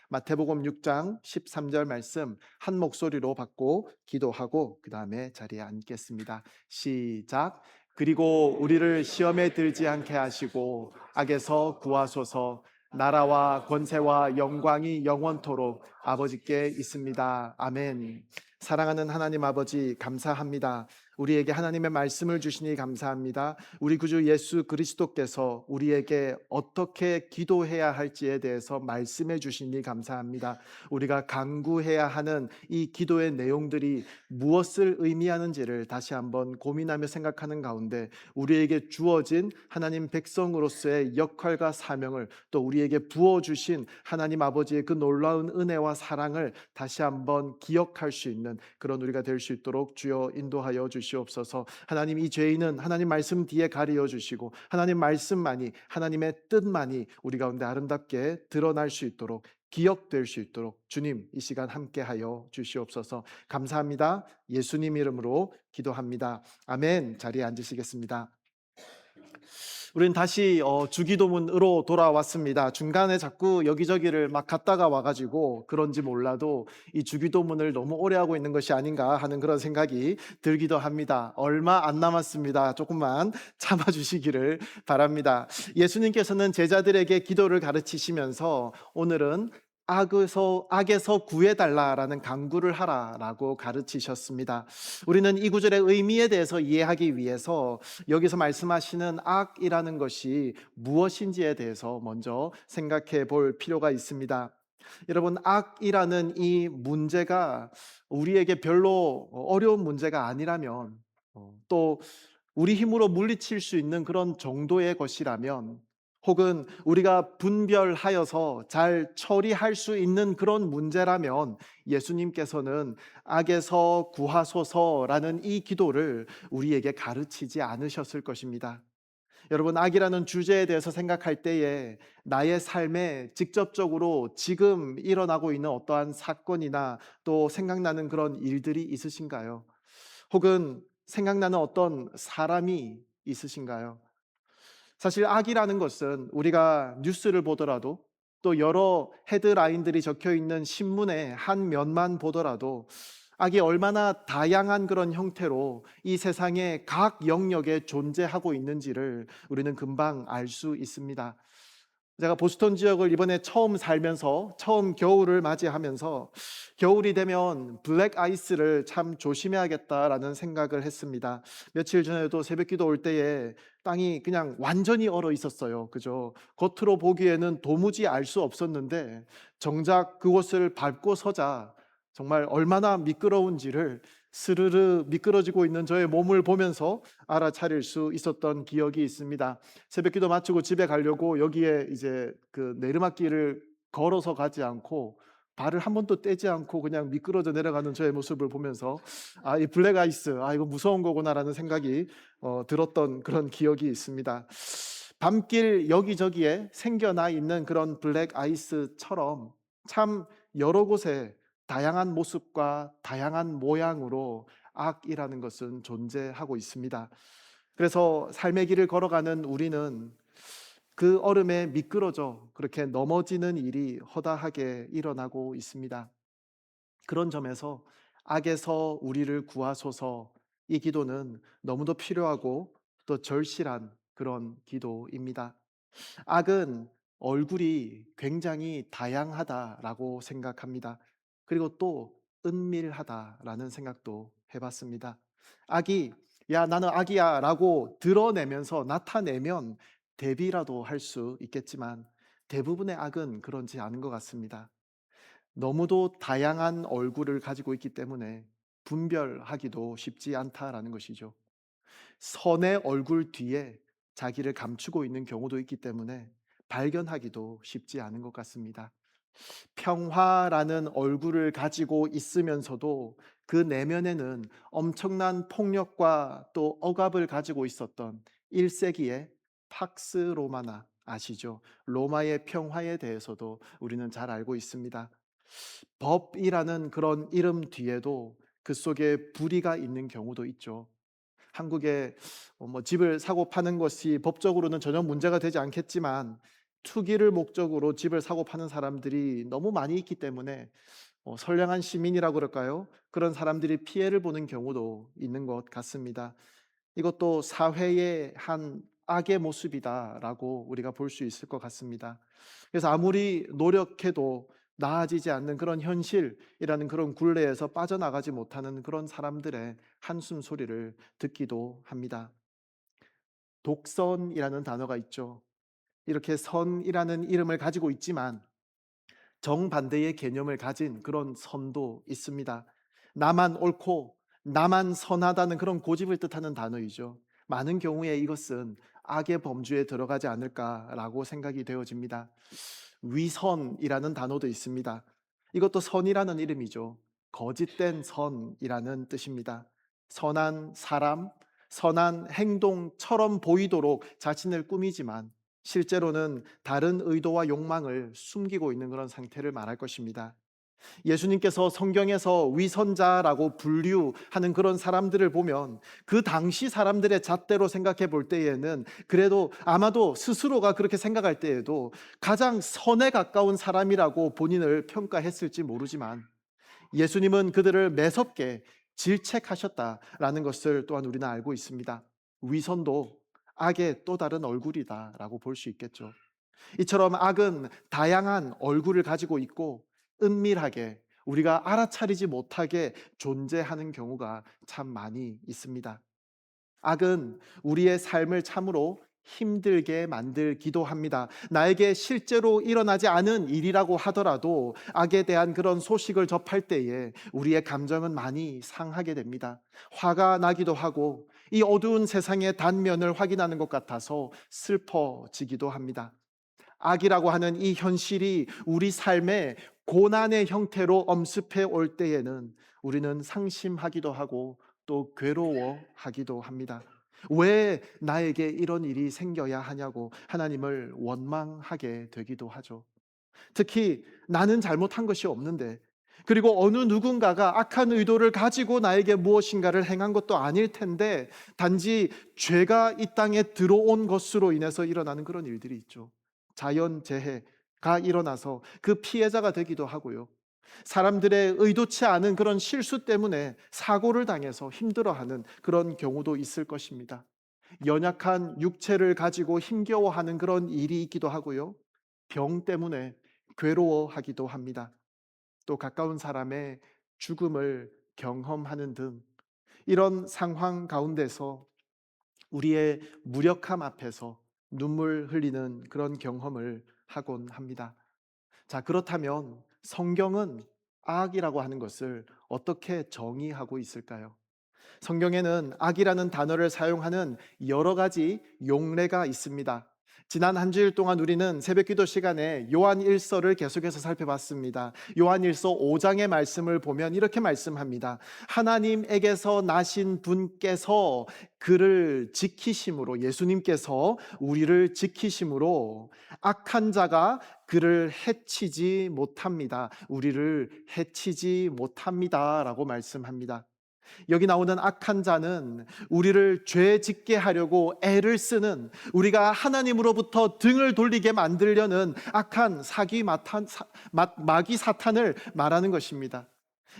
마태복음 6장 13절 말씀 한 목소리로 받고 기도하고 그 다음에 자리에 앉겠습니다. 시작. 그리고 우리를 시험에 들지 않게 하시고 악에서 구하소서. 나라와 권세와 영광이 영원토록 아버지께 있습니다. 아멘. 사랑하는 하나님 아버지, 감사합니다. 우리에게 하나님의 말씀을 주시니 감사합니다. 우리 구주 예수 그리스도께서 우리에게 어떻게 기도해야 할지에 대해서 말씀해 주시니 감사합니다. 우리가 간구해야 하는 이 기도의 내용들이 무엇을 의미하는지를 다시 한번 고민하며 생각하는 가운데 우리에게 주어진 하나님 백성으로서의 역할과 사명을, 또 우리에게 부어주신 하나님 아버지의 그 놀라운 은혜와 사랑을 다시 한번 기억할 수 있는 그런 우리가 될 수 있도록 주여 인도하여 주시옵소서. 하나님, 이 죄인은 하나님 말씀 뒤에 가리어 주시고 하나님 말씀만이, 하나님의 뜻만이 우리 가운데 아름답게 드러날 수 있도록, 기억될 수 있도록 주님 이 시간 함께하여 주시옵소서. 감사합니다. 예수님 이름으로 기도합니다. 아멘. 자리에 앉으시겠습니다. 우리는 다시 주기도문으로 돌아왔습니다. 중간에 자꾸 여기저기를 막 갔다가 와가지고 그런지 몰라도 이 주기도문을 너무 오래 하고 있는 것이 아닌가 하는 그런 생각이 들기도 합니다. 얼마 안 남았습니다. 조금만 참아주시기를 바랍니다. 예수님께서는 제자들에게 기도를 가르치시면서 오늘은 악에서 구해달라라는 간구를 하라라고 가르치셨습니다. 우리는 이 구절의 의미에 대해서 이해하기 위해서 여기서 말씀하시는 악이라는 것이 무엇인지에 대해서 먼저 생각해 볼 필요가 있습니다. 여러분, 악이라는 이 문제가 우리에게 별로 어려운 문제가 아니라면, 또 우리 힘으로 물리칠 수 있는 그런 정도의 것이라면, 혹은 우리가 분별하여서 잘 처리할 수 있는 그런 문제라면 예수님께서는 악에서 구하소서라는 이 기도를 우리에게 가르치지 않으셨을 것입니다. 여러분, 악이라는 주제에 대해서 생각할 때에 나의 삶에 직접적으로 지금 일어나고 있는 어떠한 사건이나 또 생각나는 그런 일들이 있으신가요? 혹은 생각나는 어떤 사람이 있으신가요? 사실 악이라는 것은 우리가 뉴스를 보더라도, 또 여러 헤드라인들이 적혀 있는 신문의 한 면만 보더라도 악이 얼마나 다양한 그런 형태로 이 세상의 각 영역에 존재하고 있는지를 우리는 금방 알 수 있습니다. 제가 보스턴 지역을 이번에 처음 살면서, 처음 겨울을 맞이하면서 겨울이 되면 블랙 아이스를 참 조심해야겠다라는 생각을 했습니다. 며칠 전에도 새벽기도 올 때에 땅이 그냥 완전히 얼어 있었어요. 그죠? 겉으로 보기에는 도무지 알 수 없었는데 정작 그곳을 밟고 서자 정말 얼마나 미끄러운지를 스르르 미끄러지고 있는 저의 몸을 보면서 알아차릴 수 있었던 기억이 있습니다. 새벽기도 마치고 집에 가려고 여기에 이제 그 내리막길을 걸어서 가지 않고 발을 한 번도 떼지 않고 그냥 미끄러져 내려가는 저의 모습을 보면서 이 블랙 아이스, 이거 무서운 거구나라는 생각이 들었던 그런 기억이 있습니다. 밤길 여기저기에 생겨나 있는 그런 블랙 아이스처럼 참 여러 곳에 다양한 모습과 다양한 모양으로 악이라는 것은 존재하고 있습니다. 그래서 삶의 길을 걸어가는 우리는 그 얼음에 미끄러져 그렇게 넘어지는 일이 허다하게 일어나고 있습니다. 그런 점에서 악에서 우리를 구하소서, 이 기도는 너무도 필요하고 또 절실한 그런 기도입니다. 악은 얼굴이 굉장히 다양하다라고 생각합니다. 그리고 또 은밀하다라는 생각도 해봤습니다. 악이 야 나는 악이야 라고 드러내면서 나타내면 대비라도 할 수 있겠지만 대부분의 악은 그렇지 않은 것 같습니다. 너무도 다양한 얼굴을 가지고 있기 때문에 분별하기도 쉽지 않다라는 것이죠. 선의 얼굴 뒤에 자기를 감추고 있는 경우도 있기 때문에 발견하기도 쉽지 않은 것 같습니다. 평화라는 얼굴을 가지고 있으면서도 그 내면에는 엄청난 폭력과 또 억압을 가지고 있었던 1세기의 팍스 로마나 아시죠? 로마의 평화에 대해서도 우리는 잘 알고 있습니다. 법이라는 그런 이름 뒤에도 그 속에 불의가 있는 경우도 있죠. 한국에 집을 사고 파는 것이 법적으로는 전혀 문제가 되지 않겠지만 투기를 목적으로 집을 사고 파는 사람들이 너무 많이 있기 때문에 선량한 시민이라고 그럴까요? 그런 사람들이 피해를 보는 경우도 있는 것 같습니다. 이것도 사회의 한 악의 모습이다라고 우리가 볼 수 있을 것 같습니다. 그래서 아무리 노력해도 나아지지 않는 그런 현실이라는 그런 굴레에서 빠져나가지 못하는 그런 사람들의 한숨 소리를 듣기도 합니다. 독선이라는 단어가 있죠. 이렇게 선이라는 이름을 가지고 있지만 정반대의 개념을 가진 그런 선도 있습니다. 나만 옳고 나만 선하다는 그런 고집을 뜻하는 단어이죠. 많은 경우에 이것은 악의 범주에 들어가지 않을까라고 생각이 되어집니다. 위선이라는 단어도 있습니다. 이것도 선이라는 이름이죠. 거짓된 선이라는 뜻입니다. 선한 사람, 선한 행동처럼 보이도록 자신을 꾸미지만 실제로는 다른 의도와 욕망을 숨기고 있는 그런 상태를 말할 것입니다. 예수님께서 성경에서 위선자라고 분류하는 그런 사람들을 보면 그 당시 사람들의 잣대로 생각해 볼 때에는 그래도 아마도 스스로가 그렇게 생각할 때에도 가장 선에 가까운 사람이라고 본인을 평가했을지 모르지만 예수님은 그들을 매섭게 질책하셨다라는 것을 또한 우리는 알고 있습니다. 위선도 악의 또 다른 얼굴이다라고 볼 수 있겠죠. 이처럼 악은 다양한 얼굴을 가지고 있고 은밀하게 우리가 알아차리지 못하게 존재하는 경우가 참 많이 있습니다. 악은 우리의 삶을 참으로 힘들게 만들기도 합니다. 나에게 실제로 일어나지 않은 일이라고 하더라도 악에 대한 그런 소식을 접할 때에 우리의 감정은 많이 상하게 됩니다. 화가 나기도 하고 이 어두운 세상의 단면을 확인하는 것 같아서 슬퍼지기도 합니다. 악이라고 하는 이 현실이 우리 삶의 고난의 형태로 엄습해 올 때에는 우리는 상심하기도 하고 또 괴로워하기도 합니다. 왜 나에게 이런 일이 생겨야 하냐고 하나님을 원망하게 되기도 하죠. 특히 나는 잘못한 것이 없는데, 그리고 어느 누군가가 악한 의도를 가지고 나에게 무엇인가를 행한 것도 아닐 텐데 단지 죄가 이 땅에 들어온 것으로 인해서 일어나는 그런 일들이 있죠. 자연재해가 일어나서 그 피해자가 되기도 하고요. 사람들의 의도치 않은 그런 실수 때문에 사고를 당해서 힘들어하는 그런 경우도 있을 것입니다. 연약한 육체를 가지고 힘겨워하는 그런 일이 있기도 하고요. 병 때문에 괴로워하기도 합니다. 또 가까운 사람의 죽음을 경험하는 등 이런 상황 가운데서 우리의 무력함 앞에서 눈물 흘리는 그런 경험을 하곤 합니다. 자, 그렇다면 성경은 악이라고 하는 것을 어떻게 정의하고 있을까요? 성경에는 악이라는 단어를 사용하는 여러 가지 용례가 있습니다. 지난 한 주일 동안 우리는 새벽기도 시간에 요한 1서를 계속해서 살펴봤습니다. 요한 1서 5장의 말씀을 보면 이렇게 말씀합니다. 하나님에게서 나신 분께서 그를 지키심으로, 예수님께서 우리를 지키심으로 악한 자가 그를 해치지 못합니다. 우리를 해치지 못합니다 라고 말씀합니다. 여기 나오는 악한 자는 우리를 죄 짓게 하려고 애를 쓰는, 우리가 하나님으로부터 등을 돌리게 만들려는 악한 마귀 사탄을 말하는 것입니다.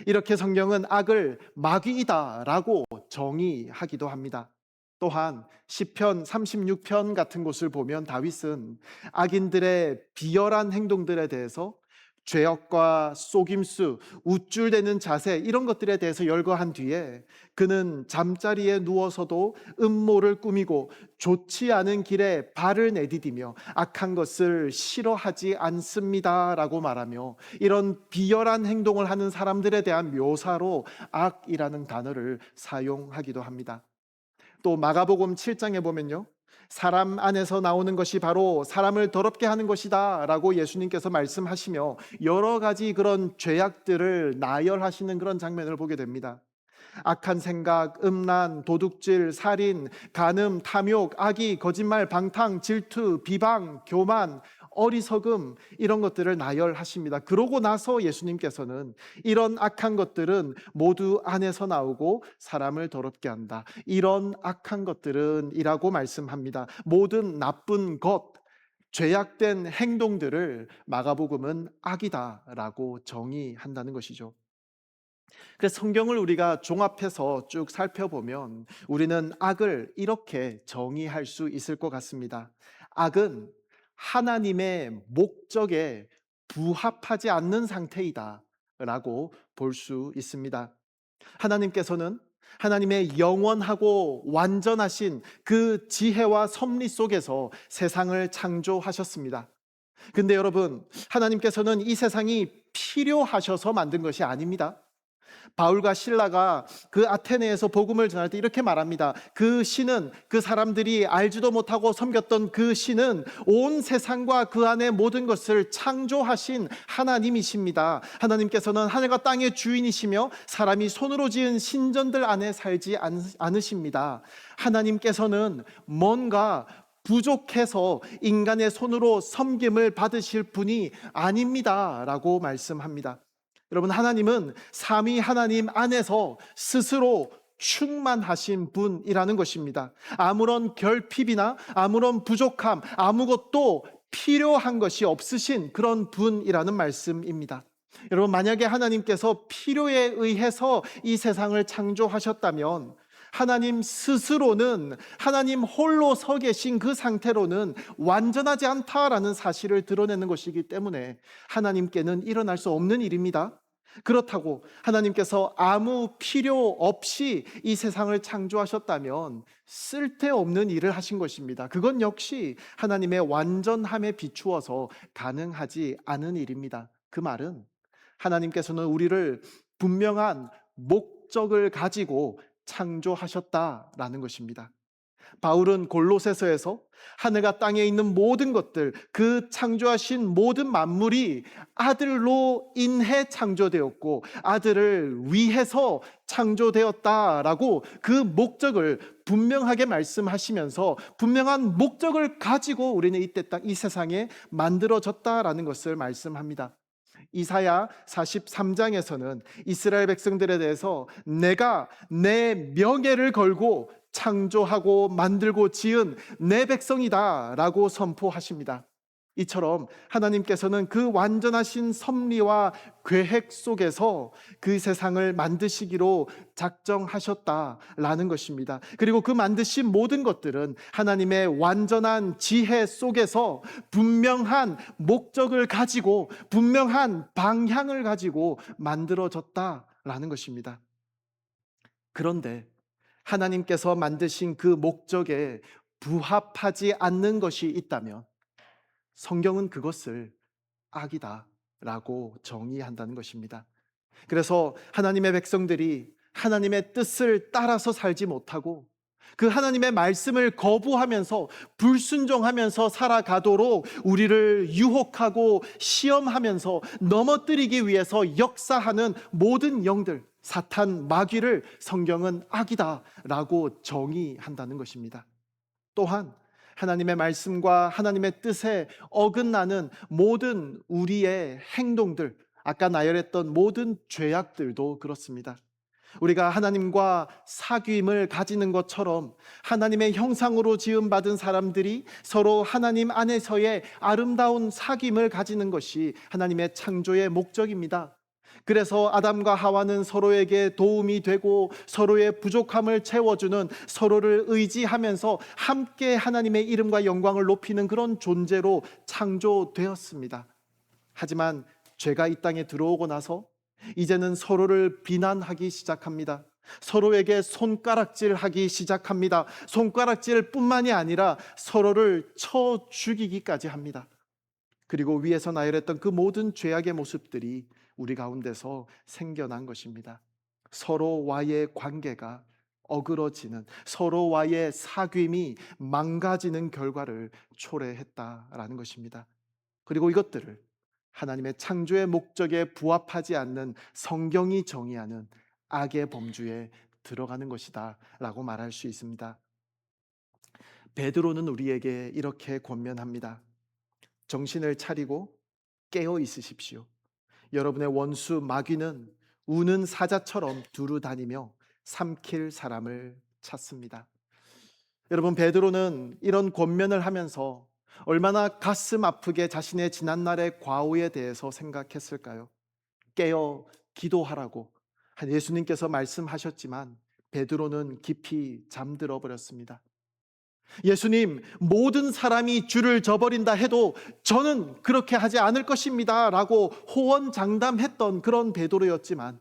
이렇게 성경은 악을 마귀이다라고 정의하기도 합니다. 또한 시편 36편 같은 곳을 보면 다윗은 악인들의 비열한 행동들에 대해서 죄악과 속임수, 우쭐대는 자세 이런 것들에 대해서 열거한 뒤에 그는 잠자리에 누워서도 음모를 꾸미고 좋지 않은 길에 발을 내디디며 악한 것을 싫어하지 않습니다라고 말하며 이런 비열한 행동을 하는 사람들에 대한 묘사로 악이라는 단어를 사용하기도 합니다. 또 마가복음 7장에 보면요, 사람 안에서 나오는 것이 바로 사람을 더럽게 하는 것이다 라고 예수님께서 말씀하시며 여러 가지 그런 죄악들을 나열하시는 그런 장면을 보게 됩니다. 악한 생각, 음란, 도둑질, 살인, 간음, 탐욕, 악의, 거짓말, 방탕, 질투, 비방, 교만, 어리석음 이런 것들을 나열하십니다. 그러고 나서 예수님께서는 이런 악한 것들은 모두 안에서 나오고 사람을 더럽게 한다. 이런 악한 것들은 이라고 말씀합니다. 모든 나쁜 것, 죄악된 행동들을 마가복음은 악이다라고 정의한다는 것이죠. 그래서 성경을 우리가 종합해서 쭉 살펴보면 우리는 악을 이렇게 정의할 수 있을 것 같습니다. 악은 하나님의 목적에 부합하지 않는 상태이다 라고 볼 수 있습니다. 하나님께서는 하나님의 영원하고 완전하신 그 지혜와 섭리 속에서 세상을 창조하셨습니다. 근데 여러분, 하나님께서는 이 세상이 필요하셔서 만든 것이 아닙니다. 바울과 실라가 그 아테네에서 복음을 전할 때 이렇게 말합니다. 그 신은, 그 사람들이 알지도 못하고 섬겼던 그 신은 온 세상과 그 안에 모든 것을 창조하신 하나님이십니다. 하나님께서는 하늘과 땅의 주인이시며 사람이 손으로 지은 신전들 안에 살지 않으십니다. 하나님께서는 뭔가 부족해서 인간의 손으로 섬김을 받으실 분이 아닙니다 라고 말씀합니다. 여러분, 하나님은 삼위 하나님 안에서 스스로 충만하신 분이라는 것입니다. 아무런 결핍이나 아무런 부족함, 아무것도 필요한 것이 없으신 그런 분이라는 말씀입니다. 여러분, 만약에 하나님께서 필요에 의해서 이 세상을 창조하셨다면 하나님 스스로는, 하나님 홀로 서 계신 그 상태로는 완전하지 않다라는 사실을 드러내는 것이기 때문에 하나님께는 일어날 수 없는 일입니다. 그렇다고 하나님께서 아무 필요 없이 이 세상을 창조하셨다면 쓸데없는 일을 하신 것입니다. 그건 역시 하나님의 완전함에 비추어서 가능하지 않은 일입니다. 그 말은 하나님께서는 우리를 분명한 목적을 가지고 창조하셨다라는 것입니다. 바울은 골로새서에서 하늘과 땅에 있는 모든 것들, 그 창조하신 모든 만물이 아들로 인해 창조되었고 아들을 위해서 창조되었다라고 그 목적을 분명하게 말씀하시면서 분명한 목적을 가지고 우리는 이때 이 세상에 만들어졌다라는 것을 말씀합니다. 이사야 43장에서는 이스라엘 백성들에 대해서 내가 내 명예를 걸고 창조하고 만들고 지은 내 백성이다 라고 선포하십니다. 이처럼 하나님께서는 그 완전하신 섭리와 계획 속에서 그 세상을 만드시기로 작정하셨다라는 것입니다. 그리고 그 만드신 모든 것들은 하나님의 완전한 지혜 속에서 분명한 목적을 가지고 분명한 방향을 가지고 만들어졌다라는 것입니다. 그런데 하나님께서 만드신 그 목적에 부합하지 않는 것이 있다면 성경은 그것을 악이다라고 정의한다는 것입니다. 그래서 하나님의 백성들이 하나님의 뜻을 따라서 살지 못하고 그 하나님의 말씀을 거부하면서 불순종하면서 살아가도록 우리를 유혹하고 시험하면서 넘어뜨리기 위해서 역사하는 모든 영들, 사탄, 마귀를 성경은 악이다라고 정의한다는 것입니다. 또한 하나님의 말씀과 하나님의 뜻에 어긋나는 모든 우리의 행동들, 아까 나열했던 모든 죄악들도 그렇습니다. 우리가 하나님과 사귐을 가지는 것처럼 하나님의 형상으로 지음받은 사람들이 서로 하나님 안에서의 아름다운 사귐을 가지는 것이 하나님의 창조의 목적입니다. 그래서 아담과 하와는 서로에게 도움이 되고 서로의 부족함을 채워주는, 서로를 의지하면서 함께 하나님의 이름과 영광을 높이는 그런 존재로 창조되었습니다. 하지만 죄가 이 땅에 들어오고 나서 이제는 서로를 비난하기 시작합니다. 서로에게 손가락질하기 시작합니다. 손가락질뿐만이 아니라 서로를 쳐 죽이기까지 합니다. 그리고 위에서 나열했던 그 모든 죄악의 모습들이 우리 가운데서 생겨난 것입니다. 서로와의 관계가 어그러지는, 서로와의 사귐이 망가지는 결과를 초래했다라는 것입니다. 그리고 이것들을 하나님의 창조의 목적에 부합하지 않는 성경이 정의하는 악의 범주에 들어가는 것이다 라고 말할 수 있습니다. 베드로는 우리에게 이렇게 권면합니다. 정신을 차리고 깨어 있으십시오. 여러분의 원수 마귀는 우는 사자처럼 두루 다니며 삼킬 사람을 찾습니다. 여러분, 베드로는 이런 권면을 하면서 얼마나 가슴 아프게 자신의 지난날의 과오에 대해서 생각했을까요? 깨어 기도하라고 예수님께서 말씀하셨지만 베드로는 깊이 잠들어 버렸습니다. 예수님, 모든 사람이 주를 저버린다 해도 저는 그렇게 하지 않을 것입니다 라고 호언장담했던 그런 베드로였지만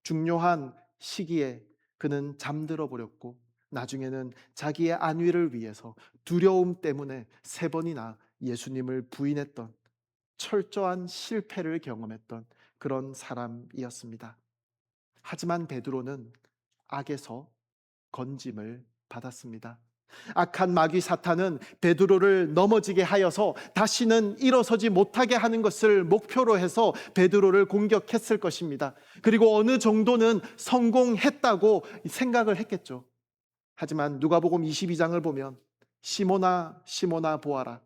중요한 시기에 그는 잠들어 버렸고 나중에는 자기의 안위를 위해서 두려움 때문에 3번이나 예수님을 부인했던 철저한 실패를 경험했던 그런 사람이었습니다. 하지만 베드로는 악에서 건짐을 받았습니다. 악한 마귀 사탄은 베드로를 넘어지게 하여서 다시는 일어서지 못하게 하는 것을 목표로 해서 베드로를 공격했을 것입니다. 그리고 어느 정도는 성공했다고 생각을 했겠죠. 하지만 누가복음 22장을 보면 시몬아 시몬아 보아라,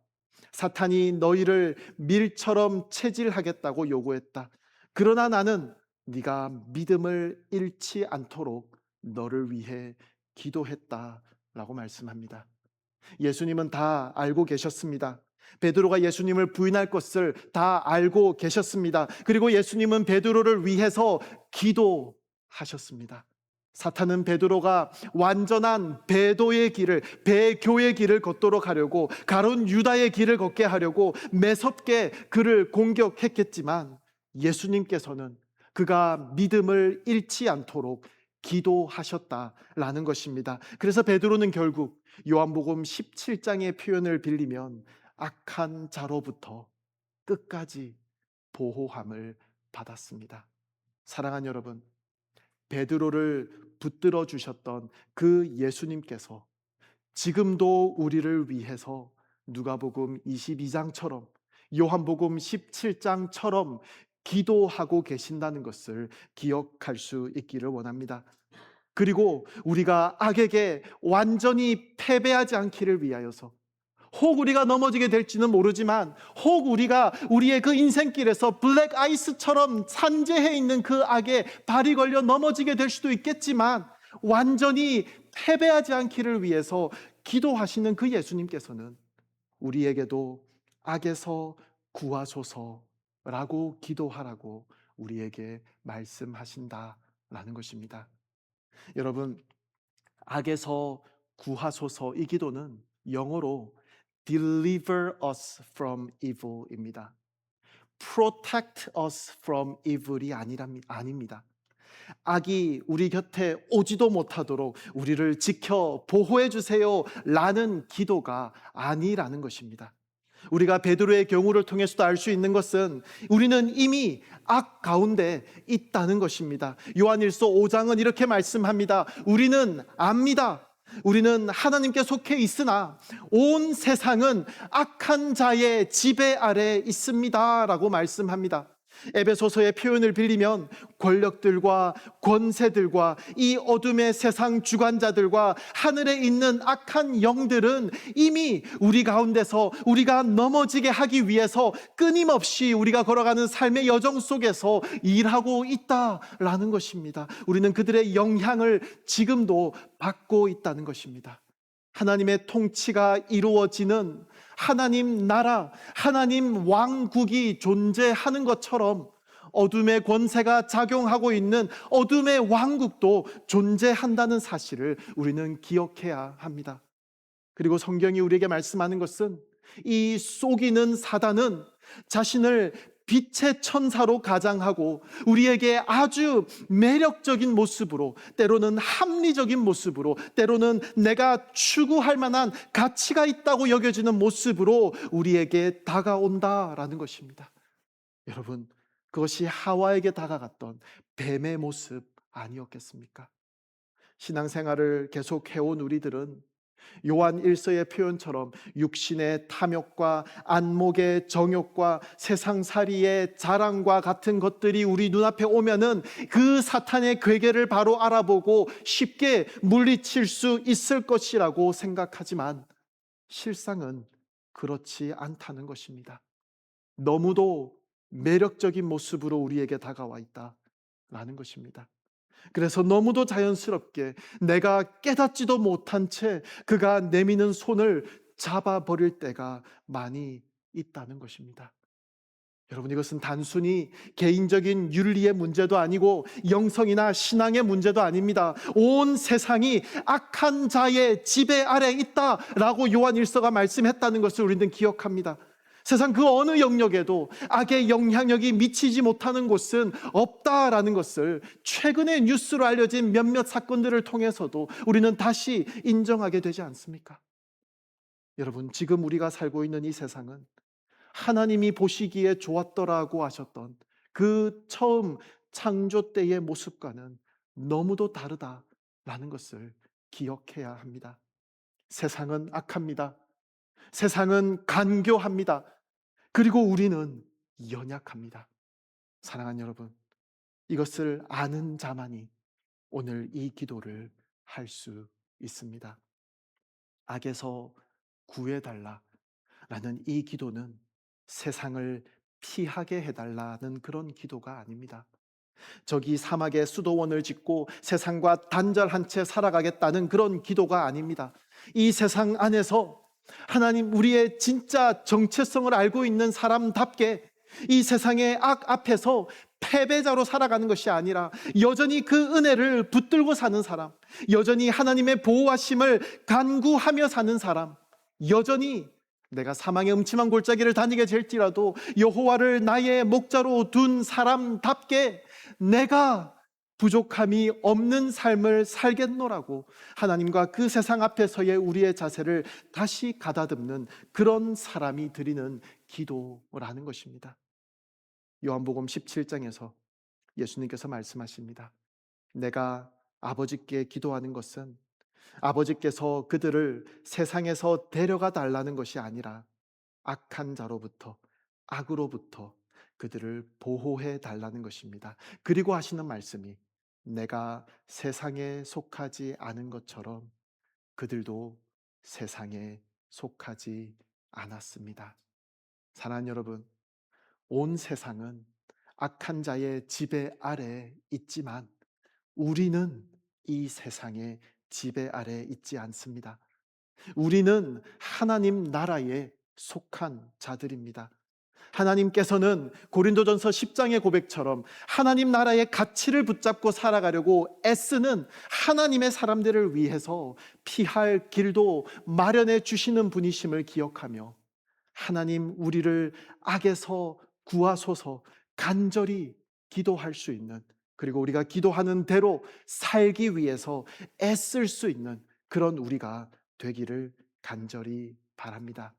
사탄이 너희를 밀처럼 체질하겠다고 요구했다. 그러나 나는 네가 믿음을 잃지 않도록 너를 위해 기도했다 라고 말씀합니다. 예수님은 다 알고 계셨습니다. 베드로가 예수님을 부인할 것을 다 알고 계셨습니다. 그리고 예수님은 베드로를 위해서 기도하셨습니다. 사탄은 베드로가 완전한 배도의 길을, 배교의 길을 걷도록 하려고, 가룟 유다의 길을 걷게 하려고 매섭게 그를 공격했겠지만 예수님께서는 그가 믿음을 잃지 않도록 기도하셨다라는 것입니다. 그래서 베드로는 결국 요한복음 17장의 표현을 빌리면 악한 자로부터 끝까지 보호함을 받았습니다. 사랑하는 여러분, 베드로를 붙들어 주셨던 그 예수님께서 지금도 우리를 위해서 누가복음 22장처럼 요한복음 17장처럼 기도하고 계신다는 것을 기억할 수 있기를 원합니다. 그리고 우리가 악에게 완전히 패배하지 않기를 위하여서 혹 우리가 넘어지게 될지는 모르지만 혹 우리가 우리의 그 인생길에서 블랙 아이스처럼 산재해 있는 그 악에 발이 걸려 넘어지게 될 수도 있겠지만 완전히 패배하지 않기를 위해서 기도하시는 그 예수님께서는 우리에게도 악에서 구하소서라고 기도하라고 우리에게 말씀하신다라는 것입니다. 여러분, 악에서 구하소서 이 기도는 영어로 Deliver us from evil입니다. Protect us from evil이 아닙니다. 악이 우리 곁에 오지도 못하도록 우리를 지켜 보호해 주세요 라는 기도가 아니라는 것입니다. 우리가 베드로의 경우를 통해서도 알 수 있는 것은 우리는 이미 악 가운데 있다는 것입니다. 요한일서 5장은 이렇게 말씀합니다. 우리는 압니다. 우리는 하나님께 속해 있으나 온 세상은 악한 자의 지배 아래 있습니다 라고 말씀합니다. 에베소서의 표현을 빌리면 권력들과 권세들과 이 어둠의 세상 주관자들과 하늘에 있는 악한 영들은 이미 우리 가운데서 우리가 넘어지게 하기 위해서 끊임없이 우리가 걸어가는 삶의 여정 속에서 일하고 있다라는 것입니다. 우리는 그들의 영향을 지금도 받고 있다는 것입니다. 하나님의 통치가 이루어지는 하나님 나라, 하나님 왕국이 존재하는 것처럼 어둠의 권세가 작용하고 있는 어둠의 왕국도 존재한다는 사실을 우리는 기억해야 합니다. 그리고 성경이 우리에게 말씀하는 것은 이 속이는 사단은 자신을 빛의 천사로 가장하고 우리에게 아주 매력적인 모습으로, 때로는 합리적인 모습으로, 때로는 내가 추구할 만한 가치가 있다고 여겨지는 모습으로 우리에게 다가온다라는 것입니다. 여러분, 그것이 하와에게 다가갔던 뱀의 모습 아니었겠습니까? 신앙생활을 계속 해온 우리들은 요한 1서의 표현처럼 육신의 탐욕과 안목의 정욕과 세상살이의 자랑과 같은 것들이 우리 눈앞에 오면은 그 사탄의 괴계를 바로 알아보고 쉽게 물리칠 수 있을 것이라고 생각하지만 실상은 그렇지 않다는 것입니다. 너무도 매력적인 모습으로 우리에게 다가와 있다라는 것입니다. 그래서 너무도 자연스럽게 내가 깨닫지도 못한 채 그가 내미는 손을 잡아버릴 때가 많이 있다는 것입니다. 여러분, 이것은 단순히 개인적인 윤리의 문제도 아니고 영성이나 신앙의 문제도 아닙니다. 온 세상이 악한 자의 지배 아래 있다라고 요한 1서가 말씀했다는 것을 우리는 기억합니다. 세상 그 어느 영역에도 악의 영향력이 미치지 못하는 곳은 없다라는 것을 최근에 뉴스로 알려진 몇몇 사건들을 통해서도 우리는 다시 인정하게 되지 않습니까? 여러분, 지금 우리가 살고 있는 이 세상은 하나님이 보시기에 좋았더라고 하셨던 그 처음 창조 때의 모습과는 너무도 다르다라는 것을 기억해야 합니다. 세상은 악합니다. 세상은 간교합니다. 그리고 우리는 연약합니다. 사랑하는 여러분, 이것을 아는 자만이 오늘 이 기도를 할 수 있습니다. 악에서 구해달라 라는 이 기도는 세상을 피하게 해달라는 그런 기도가 아닙니다. 저기 사막에 수도원을 짓고 세상과 단절한 채 살아가겠다는 그런 기도가 아닙니다. 이 세상 안에서 하나님, 우리의 진짜 정체성을 알고 있는 사람답게 이 세상의 악 앞에서 패배자로 살아가는 것이 아니라 여전히 그 은혜를 붙들고 사는 사람, 여전히 하나님의 보호하심을 간구하며 사는 사람, 여전히 내가 사망의 음침한 골짜기를 다니게 될지라도 여호와를 나의 목자로 둔 사람답게 내가 부족함이 없는 삶을 살겠노라고 하나님과 그 세상 앞에서의 우리의 자세를 다시 가다듬는 그런 사람이 드리는 기도라는 것입니다. 요한복음 17장에서 예수님께서 말씀하십니다. 내가 아버지께 기도하는 것은 아버지께서 그들을 세상에서 데려가 달라는 것이 아니라 악한 자로부터, 악으로부터 그들을 보호해 달라는 것입니다. 그리고 하시는 말씀이 내가 세상에 속하지 않은 것처럼 그들도 세상에 속하지 않았습니다. 사랑하는 여러분, 온 세상은 악한 자의 지배 아래 있지만 우리는 이 세상의 지배 아래 있지 않습니다. 우리는 하나님 나라에 속한 자들입니다. 하나님께서는 고린도전서 10장의 고백처럼 하나님 나라의 가치를 붙잡고 살아가려고 애쓰는 하나님의 사람들을 위해서 피할 길도 마련해 주시는 분이심을 기억하며 하나님, 우리를 악에서 구하소서 간절히 기도할 수 있는, 그리고 우리가 기도하는 대로 살기 위해서 애쓸 수 있는 그런 우리가 되기를 간절히 바랍니다.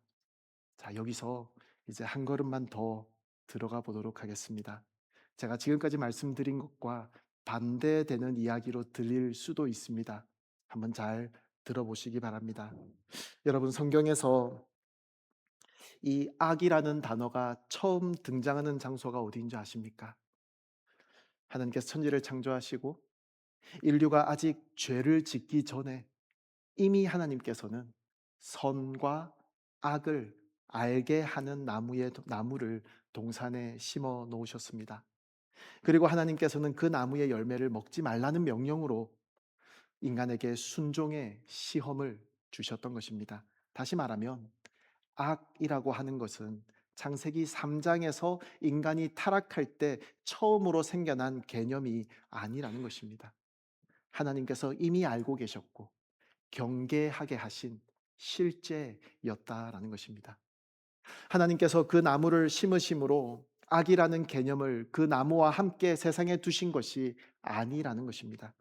자, 여기서 이제 한 걸음만 더 들어가 보도록 하겠습니다. 제가 지금까지 말씀드린 것과 반대되는 이야기로 들릴 수도 있습니다. 한번 잘 들어보시기 바랍니다. 여러분, 성경에서 이 악이라는 단어가 처음 등장하는 장소가 어디인 줄 아십니까? 하나님께서 천지를 창조하시고 인류가 아직 죄를 짓기 전에 이미 하나님께서는 선과 악을 알게 하는 나무를 동산에 심어 놓으셨습니다. 그리고 하나님께서는 그 나무의 열매를 먹지 말라는 명령으로 인간에게 순종의 시험을 주셨던 것입니다. 다시 말하면 악이라고 하는 것은 창세기 3장에서 인간이 타락할 때 처음으로 생겨난 개념이 아니라는 것입니다. 하나님께서 이미 알고 계셨고 경계하게 하신 실제였다라는 것입니다. 하나님께서 그 나무를 심으심으로 악이라는 개념을 그 나무와 함께 세상에 두신 것이 아니라는 것입니다.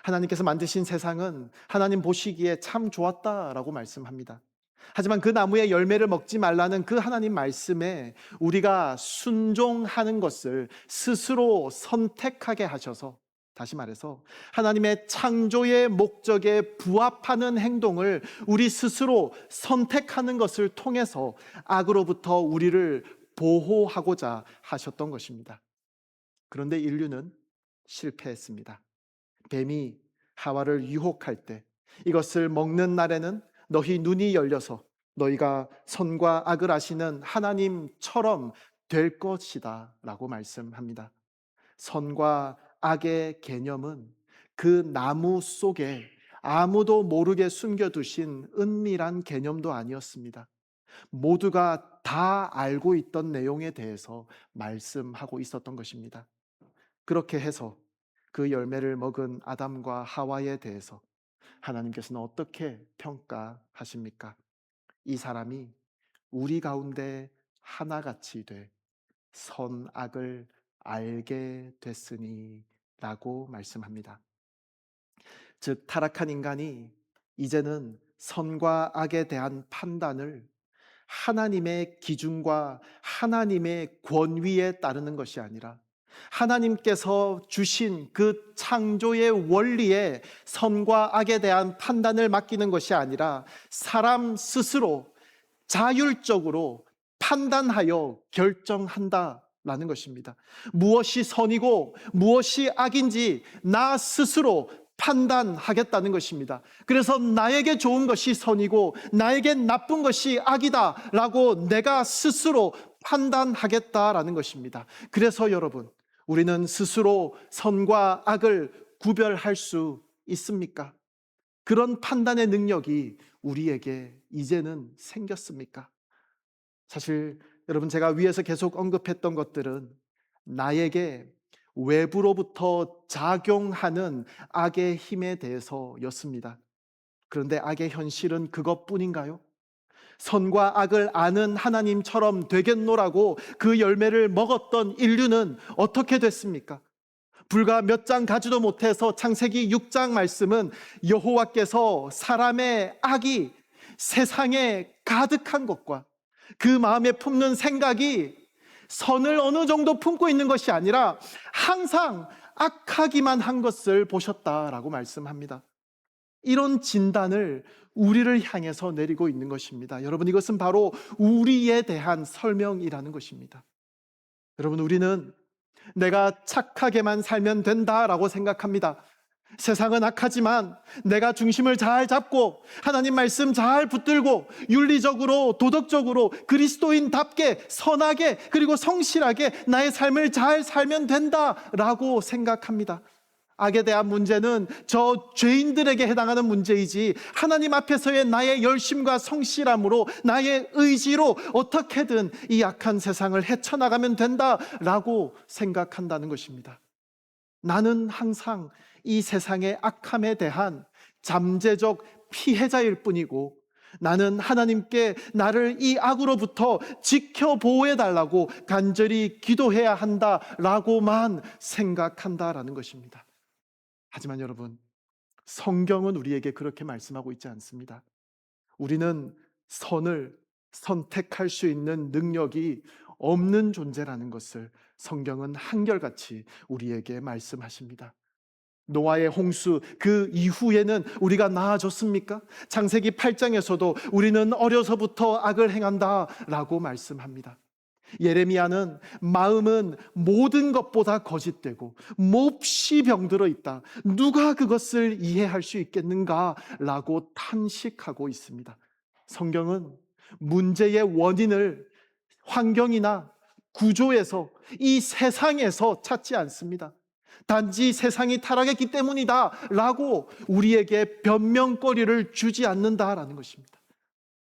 하나님께서 만드신 세상은 하나님 보시기에 참 좋았다라고 말씀합니다. 하지만 그 나무의 열매를 먹지 말라는 그 하나님 말씀에 우리가 순종하는 것을 스스로 선택하게 하셔서, 다시 말해서 하나님의 창조의 목적에 부합하는 행동을 우리 스스로 선택하는 것을 통해서 악으로부터 우리를 보호하고자 하셨던 것입니다. 그런데 인류는 실패했습니다. 뱀이 하와를 유혹할 때 이것을 먹는 날에는 너희 눈이 열려서 너희가 선과 악을 아시는 하나님처럼 될 것이다 라고 말씀합니다. 선과 악의 개념은 그 나무 속에 아무도 모르게 숨겨두신 은밀한 개념도 아니었습니다. 모두가 다 알고 있던 내용에 대해서 말씀하고 있었던 것입니다. 그렇게 해서 그 열매를 먹은 아담과 하와에 대해서 하나님께서는 어떻게 평가하십니까? 이 사람이 우리 가운데 하나같이 돼 선악을 알게 됐으니 라고 말씀합니다. 즉 타락한 인간이 이제는 선과 악에 대한 판단을 하나님의 기준과 하나님의 권위에 따르는 것이 아니라 하나님께서 주신 그 창조의 원리에 선과 악에 대한 판단을 맡기는 것이 아니라 사람 스스로 자율적으로 판단하여 결정한다라는 것입니다. 무엇이 선이고 무엇이 악인지 나 스스로 판단하겠다는 것입니다. 그래서 나에게 좋은 것이 선이고 나에게 나쁜 것이 악이다 라고 내가 스스로 판단하겠다라는 것입니다. 그래서 여러분, 우리는 스스로 선과 악을 구별할 수 있습니까? 그런 판단의 능력이 우리에게 이제는 생겼습니까? 사실 여러분, 제가 위에서 계속 언급했던 것들은 나에게 외부로부터 작용하는 악의 힘에 대해서였습니다. 그런데 악의 현실은 그것뿐인가요? 선과 악을 아는 하나님처럼 되겠노라고 그 열매를 먹었던 인류는 어떻게 됐습니까? 불과 몇 장 가지도 못해서 창세기 6장 말씀은 여호와께서 사람의 악이 세상에 가득한 것과 그 마음에 품는 생각이 선을 어느 정도 품고 있는 것이 아니라 항상 악하기만 한 것을 보셨다라고 말씀합니다. 이런 진단을 우리를 향해서 내리고 있는 것입니다. 여러분, 이것은 바로 우리에 대한 설명이라는 것입니다. 여러분, 우리는 내가 착하게만 살면 된다라고 생각합니다. 세상은 악하지만 내가 중심을 잘 잡고 하나님 말씀 잘 붙들고 윤리적으로 도덕적으로 그리스도인답게 선하게 그리고 성실하게 나의 삶을 잘 살면 된다라고 생각합니다. 악에 대한 문제는 저 죄인들에게 해당하는 문제이지 하나님 앞에서의 나의 열심과 성실함으로 나의 의지로 어떻게든 이 악한 세상을 헤쳐나가면 된다라고 생각한다는 것입니다. 나는 항상 이 세상의 악함에 대한 잠재적 피해자일 뿐이고 나는 하나님께 나를 이 악으로부터 지켜보호해 달라고 간절히 기도해야 한다라고만 생각한다라는 것입니다. 하지만 여러분, 성경은 우리에게 그렇게 말씀하고 있지 않습니다. 우리는 선을 선택할 수 있는 능력이 없는 존재라는 것을 성경은 한결같이 우리에게 말씀하십니다. 노아의 홍수 그 이후에는 우리가 나아졌습니까? 창세기 8장에서도 우리는 어려서부터 악을 행한다라고 말씀합니다. 예레미야는 마음은 모든 것보다 거짓되고 몹시 병들어 있다. 누가 그것을 이해할 수 있겠는가? 라고 탄식하고 있습니다. 성경은 문제의 원인을 환경이나 구조에서 이 세상에서 찾지 않습니다. 단지 세상이 타락했기 때문이다 라고 우리에게 변명거리를 주지 않는다라는 것입니다.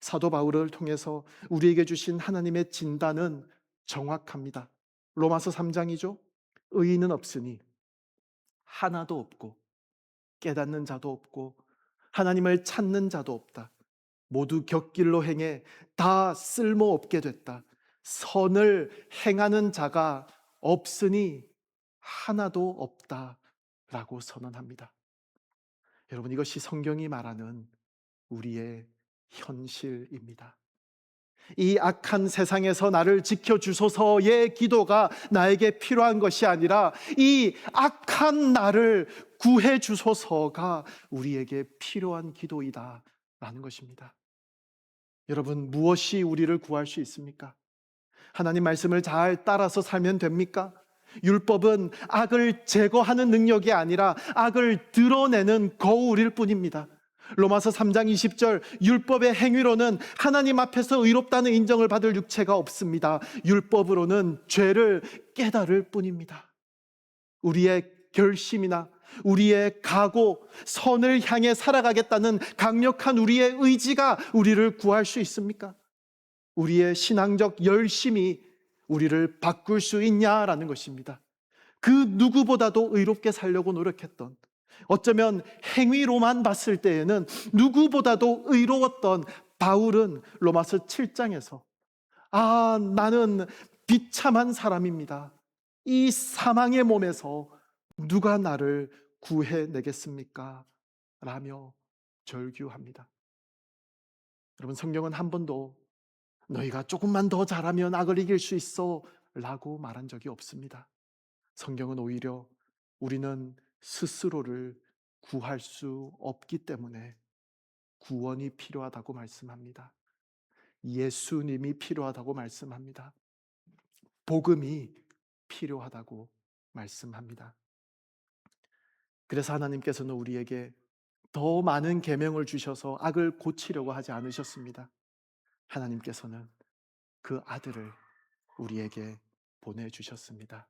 사도 바울을 통해서 우리에게 주신 하나님의 진단은 정확합니다. 로마서 3장이죠. 의인은 없으니 하나도 없고 깨닫는 자도 없고 하나님을 찾는 자도 없다. 모두 곁길로 행해 다 쓸모없게 됐다. 선을 행하는 자가 없으니 하나도 없다라고 선언합니다. 여러분, 이것이 성경이 말하는 우리의 현실입니다. 이 악한 세상에서 나를 지켜주소서의 기도가 나에게 필요한 것이 아니라 이 악한 나를 구해주소서가 우리에게 필요한 기도이다 라는 것입니다. 여러분, 무엇이 우리를 구할 수 있습니까? 하나님 말씀을 잘 따라서 살면 됩니까? 율법은 악을 제거하는 능력이 아니라 악을 드러내는 거울일 뿐입니다. 로마서 3장 20절, 율법의 행위로는 하나님 앞에서 의롭다는 인정을 받을 육체가 없습니다. 율법으로는 죄를 깨달을 뿐입니다. 우리의 결심이나 우리의 각오, 선을 향해 살아가겠다는 강력한 우리의 의지가 우리를 구할 수 있습니까? 우리의 신앙적 열심이 우리를 바꿀 수 있냐라는 것입니다. 그 누구보다도 의롭게 살려고 노력했던, 어쩌면 행위로만 봤을 때에는 누구보다도 의로웠던 바울은 로마서 7장에서 나는 비참한 사람입니다. 이 사망의 몸에서 누가 나를 구해내겠습니까? 라며 절규합니다. 여러분, 성경은 한 번도 너희가 조금만 더 잘하면 악을 이길 수 있어 라고 말한 적이 없습니다. 성경은 오히려 우리는 스스로를 구할 수 없기 때문에 구원이 필요하다고 말씀합니다. 예수님이 필요하다고 말씀합니다. 복음이 필요하다고 말씀합니다. 그래서 하나님께서는 우리에게 더 많은 계명을 주셔서 악을 고치려고 하지 않으셨습니다. 하나님께서는 그 아들을 우리에게 보내주셨습니다.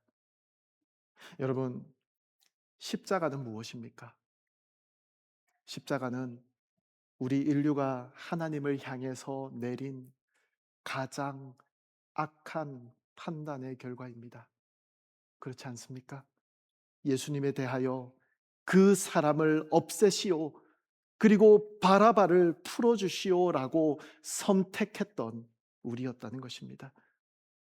여러분, 십자가는 무엇입니까? 십자가는 우리 인류가 하나님을 향해서 내린 가장 악한 판단의 결과입니다. 그렇지 않습니까? 예수님에 대하여 그 사람을 없애시오, 그리고 바라바를 풀어주시오라고 선택했던 우리였다는 것입니다.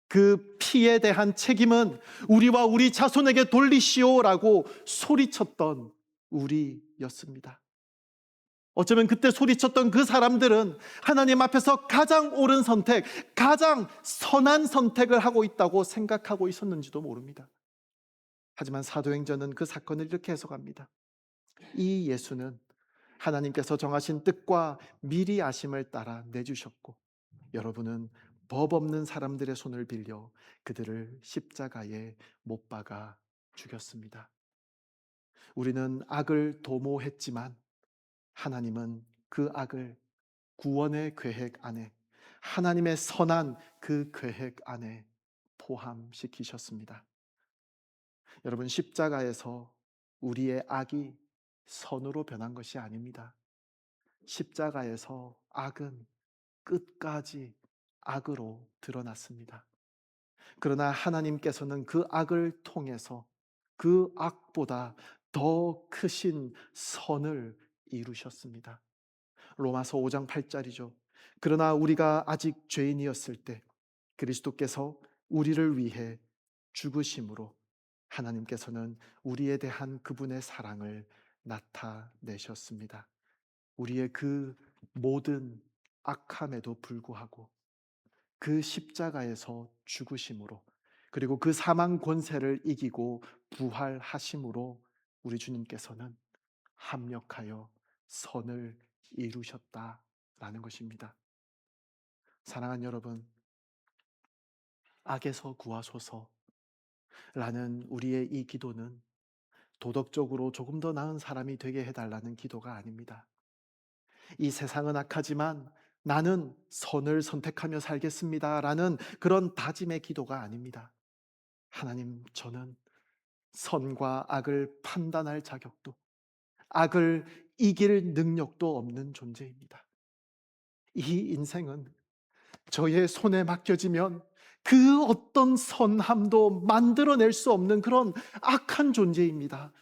그 피에 대한 책임은 우리와 우리 자손에게 돌리시오라고 소리쳤던 우리였습니다. 어쩌면 그때 소리쳤던 그 사람들은 하나님 앞에서 가장 옳은 선택, 가장 선한 선택을 하고 있다고 생각하고 있었는지도 모릅니다. 하지만 사도행전은 그 사건을 이렇게 해석합니다. 이 예수는 하나님께서 정하신 뜻과 미리 아심을 따라 내주셨고, 여러분은 법 없는 사람들의 손을 빌려 그들을 십자가에 못 박아 죽였습니다. 우리는 악을 도모했지만 하나님은 그 악을 구원의 계획 안에, 하나님의 선한 그 계획 안에 포함시키셨습니다. 여러분, 십자가에서 우리의 악이 선으로 변한 것이 아닙니다. 십자가에서 악은 끝까지 악으로 드러났습니다. 그러나 하나님께서는 그 악을 통해서 그 악보다 더 크신 선을 이루셨습니다. 로마서 5장 8절이죠. 그러나 우리가 아직 죄인이었을 때 그리스도께서 우리를 위해 죽으심으로 하나님께서는 우리에 대한 그분의 사랑을 나타내셨습니다. 우리의 그 모든 악함에도 불구하고 그 십자가에서 죽으심으로, 그리고 그 사망 권세를 이기고 부활하심으로 우리 주님께서는 합력하여 선을 이루셨다라는 것입니다. 사랑하는 여러분, 악에서 구하소서라는 우리의 이 기도는 도덕적으로 조금 더 나은 사람이 되게 해달라는 기도가 아닙니다. 이 세상은 악하지만 나는 선을 선택하며 살겠습니다라는 그런 다짐의 기도가 아닙니다. 하나님, 저는 선과 악을 판단할 자격도, 악을 이길 능력도 없는 존재입니다. 이 인생은 저의 손에 맡겨지면 그 어떤 선함도 만들어낼 수 없는 그런 악한 존재입니다.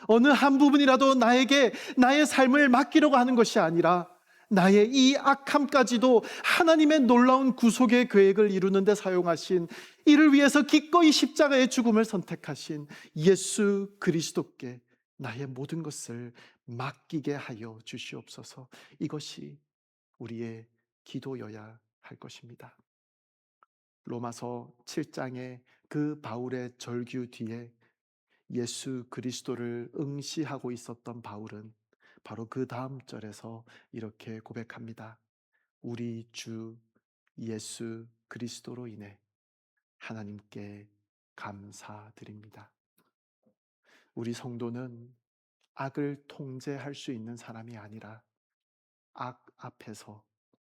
어느 한 부분이라도 나에게 나의 삶을 맡기려고 하는 것이 아니라 나의 이 악함까지도 하나님의 놀라운 구속의 계획을 이루는 데 사용하신, 이를 위해서 기꺼이 십자가의 죽음을 선택하신 예수 그리스도께 나의 모든 것을 맡기게 하여 주시옵소서. 이것이 우리의 기도여야 할 것입니다. 로마서 7장의 그 바울의 절규 뒤에 예수 그리스도를 응시하고 있었던 바울은 바로 그 다음 절에서 이렇게 고백합니다. 우리 주 예수 그리스도로 인해 하나님께 감사드립니다. 우리 성도는 악을 통제할 수 있는 사람이 아니라 악 앞에서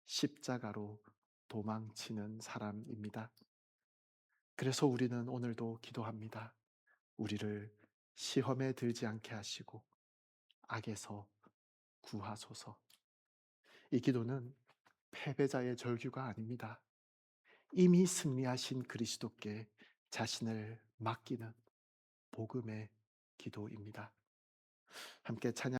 십자가로 도망치는 사람입니다. 그래서 우리는 오늘도 기도합니다. 우리를 시험에 들지 않게 하시고 악에서 구하소서. 이 기도는 패배자의 절규가 아닙니다. 이미 승리하신 그리스도께 자신을 맡기는 복음의 기도입니다. 함께 찬양